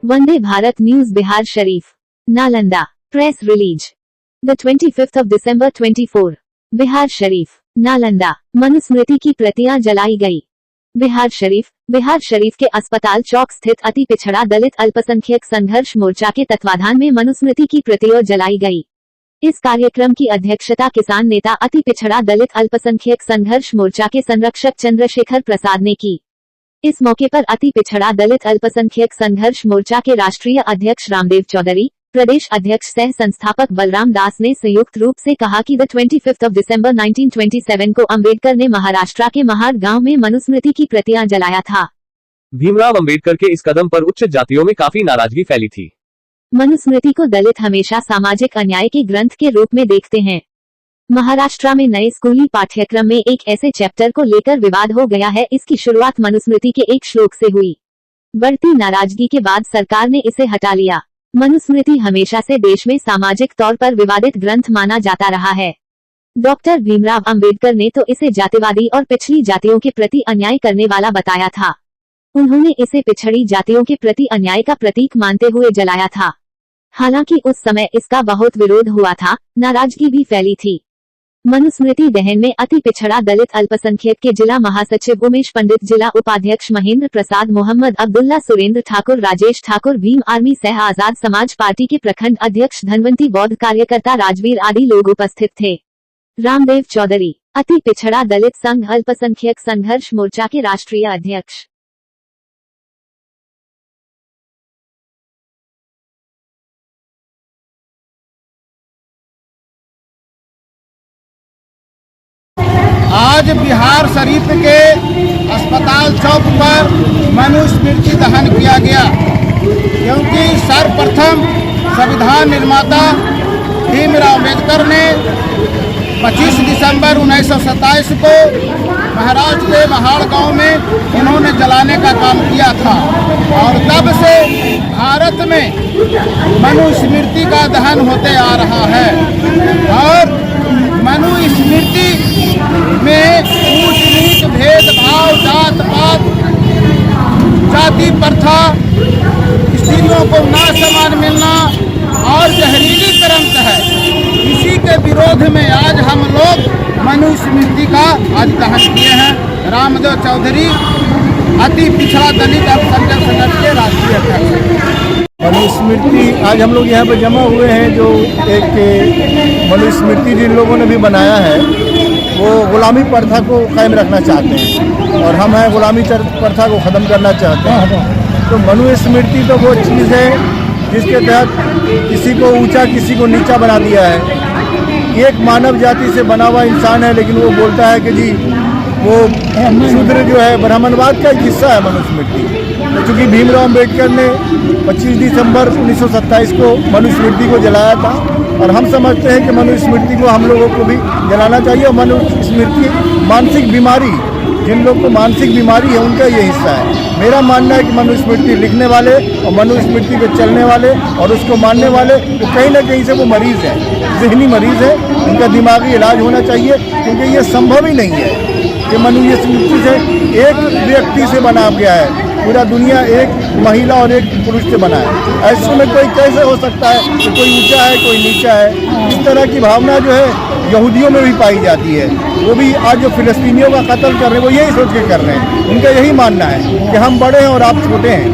Vande Bharat news Bihar Sharif Nalanda press release the 25th of December 24 Bihar Sharif Nalanda Manusmriti की प्रतियां जलाई गई। बिहार शरीफ के अस्पताल चौक स्थित अति पिछड़ा दलित अल्पसंख्यक संघर्ष मोर्चा के तत्वाधान में मनुस्मृति की प्रतियां जलाई गई। इस कार्यक्रम की अध्यक्षता किसान नेता अति पिछड़ा दलित अल्पसंख्यक संघर्ष मोर्चा के संरक्षक चंद्रशेखर प्रसाद ने की। इस मौके पर अति पिछड़ा दलित अल्पसंख्यक संघर्ष मोर्चा के राष्ट्रीय अध्यक्ष रामदेव चौधरी, प्रदेश अध्यक्ष सह संस्थापक बलराम दास ने संयुक्त रूप से कहा कि 25 दिसंबर 1927 को अंबेडकर ने महाराष्ट्र के महाड गांव में मनुस्मृति की प्रतियां जलाया था। भीमराव अंबेडकर के इस कदम पर उच्च जातियों में काफी नाराजगी फैली थी। मनुस्मृति को दलित हमेशा सामाजिक अन्याय के ग्रंथ के रूप में देखते हैं। महाराष्ट्र में नए स्कूली पाठ्यक्रम में एक ऐसे चैप्टर को लेकर विवाद हो गया है। इसकी शुरुआत मनुस्मृति के एक श्लोक से हुई। बढ़ती नाराजगी के बाद सरकार ने इसे हटा लिया। मनुस्मृति हमेशा से देश में सामाजिक तौर पर विवादित ग्रंथ माना जाता रहा है। डॉक्टर भीमराव अंबेडकर ने तो इसे जातिवादी और पिछड़ी जातियों के प्रति अन्याय करने वाला बताया था। उन्होंने इसे पिछड़ी जातियों के प्रति अन्याय का प्रतीक मानते हुए जलाया था। हालांकि उस समय इसका बहुत विरोध हुआ था, नाराजगी भी फैली थी। मनुस्मृति दहन में अति पिछड़ा दलित अल्पसंख्यक के जिला महासचिव उमेश पंडित, जिला उपाध्यक्ष महेंद्र प्रसाद, मोहम्मद अब्दुल्ला, सुरेंद्र ठाकुर, राजेश ठाकुर, भीम आर्मी सह आजाद समाज पार्टी के प्रखंड अध्यक्ष धनवंती, बौद्ध कार्यकर्ता राजवीर आदि लोग उपस्थित थे। रामदेव चौधरी, अति पिछड़ा दलित संघ अल्पसंख्यक संघर्ष मोर्चा के राष्ट्रीय अध्यक्ष। आज बिहार शरीफ के अस्पताल चौक पर मनुस्मृति दहन किया गया, क्योंकि सर्वप्रथम संविधान निर्माता भीमराव अम्बेडकर ने 25 दिसंबर 1927 को महाराष्ट्र के महाड गांव में इन्होंने जलाने का काम किया था और तब से भारत में मनुस्मृति का दहन होते आ रहा है। और मनुस्मृति में ऊंच नीच, भेदभाव, जात पात, जाति प्रथा, स्त्रियों को ना समान मिलना और जहरीली ग्रंथ है, इसी के विरोध में आज हम लोग मनुस्मृति का आज दहन किए हैं। रामदेव चौधरी, अति पिछड़ा दलित अल्पसंख्यक संगठन के राष्ट्रीय अध्यक्ष। मनुस्मृति आज हम लोग यहाँ पर जमा हुए हैं। जो एक मनुस्मृति जिन लोगों ने भी बनाया है वो गुलामी प्रथा को कायम रखना चाहते हैं और हम हैं गुलामी प्रथा को ख़त्म करना चाहते हैं। तो मनुस्मृति तो वो चीज़ है जिसके तहत किसी को ऊंचा किसी को नीचा बना दिया है। एक मानव जाति से बना हुआ इंसान है, लेकिन वो बोलता है कि जी वो शूद्र जो है ब्राह्मणवाद का एक हिस्सा है मनुस्मृति। तो चूँकि भीमराव अम्बेडकर ने 25 दिसंबर 1927 को मनुस्मृति को जलाया था और हम समझते हैं कि मनुस्मृति को हम लोगों को भी जलाना चाहिए। और मनुस्मृति मानसिक बीमारी, जिन लोग को मानसिक बीमारी है उनका ये हिस्सा है। मेरा मानना है कि मनुस्मृति लिखने वाले और मनुस्मृति पे चलने वाले और उसको मानने वाले तो कहीं ना कहीं से वो मरीज़ है, जहनी मरीज़ है। उनका दिमागी इलाज होना चाहिए, क्योंकि ये संभव ही नहीं है कि मनुस्मृति से एक व्यक्ति से बना गया है। पूरा दुनिया एक महिला और एक पुरुष से बना है। ऐसे में कोई कैसे हो सकता है कि कोई ऊंचा है कोई नीचा है। इस तरह की भावना जो है यहूदियों में भी पाई जाती है। वो भी आज जो फिलिस्तीनियों का कत्ल कर रहे हैं वो यही सोच के कर रहे हैं। उनका यही मानना है कि हम बड़े हैं और आप छोटे हैं,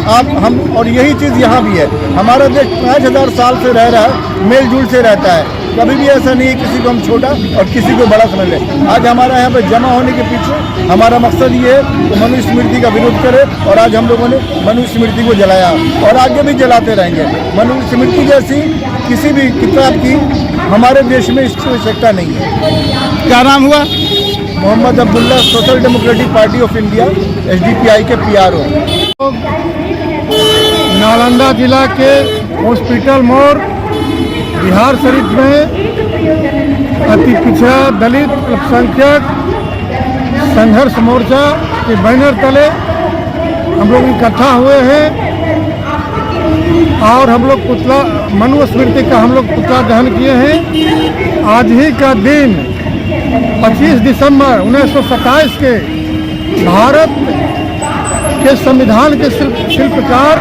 आप हम। और यही चीज़ यहाँ भी है। हमारा देश 5000 साल से रह रहा है, मेल जुल से रहता है। कभी भी ऐसा नहीं है किसी को हम छोटा और किसी को बड़ा समझ लें। आज हमारा यहाँ पर जमा होने के पीछे हमारा मकसद ये है कि मनुस्मृति का विरोध करें और आज हम लोगों ने मनुस्मृति को जलाया और आगे भी जलाते रहेंगे। मनुस्मृति जैसी किसी भी किताब की हमारे देश में इसकी आवश्यकता नहीं है। क्या नाम हुआ? Mohammed Abdullah, social democratic party of India, SDPI के PRO। नालंदा जिला के हॉस्पिटल मोड़ बिहार शरीफ में अति पिछड़ा दलित अल्पसंख्यक संघर्ष मोर्चा के बैनर तले हम लोग इकट्ठा हुए हैं और हम लोग पुतला मनुस्मृति का हम लोग पुतला दहन किए हैं। आज ही का दिन 25 दिसंबर 1927 के भारत के संविधान के शिल्पकार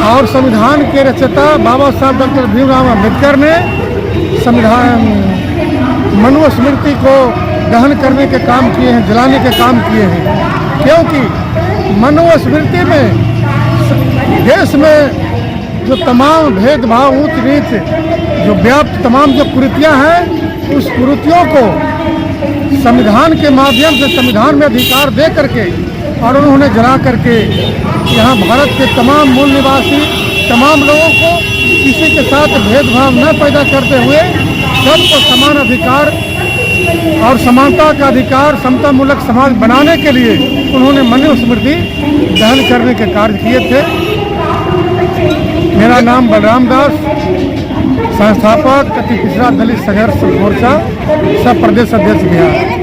और संविधान के रचयिता बाबा साहब डॉक्टर भीमराव अम्बेडकर ने संविधान मनुस्मृति को दहन करने के काम किए हैं, जलाने के काम किए हैं, क्योंकि मनुस्मृति में देश में जो तमाम भेदभाव ऊंच नीच जो व्याप्त तमाम जो कुरीतियां हैं, उस कुरीतियों को संविधान के माध्यम से संविधान में अधिकार दे करके और उन्होंने जला करके यहाँ भारत के तमाम मूल निवासी तमाम लोगों को किसी के साथ भेदभाव न पैदा करते हुए सबको समान अधिकार और समानता का अधिकार समता मूलक समाज बनाने के लिए उन्होंने मनुस्मृति दहन करने के कार्य किए थे। मेरा नाम बलराम दास, संस्थापक अति पिछड़ा दलित संघर्ष मोर्चा सब प्रदेश अध्यक्ष बिहार।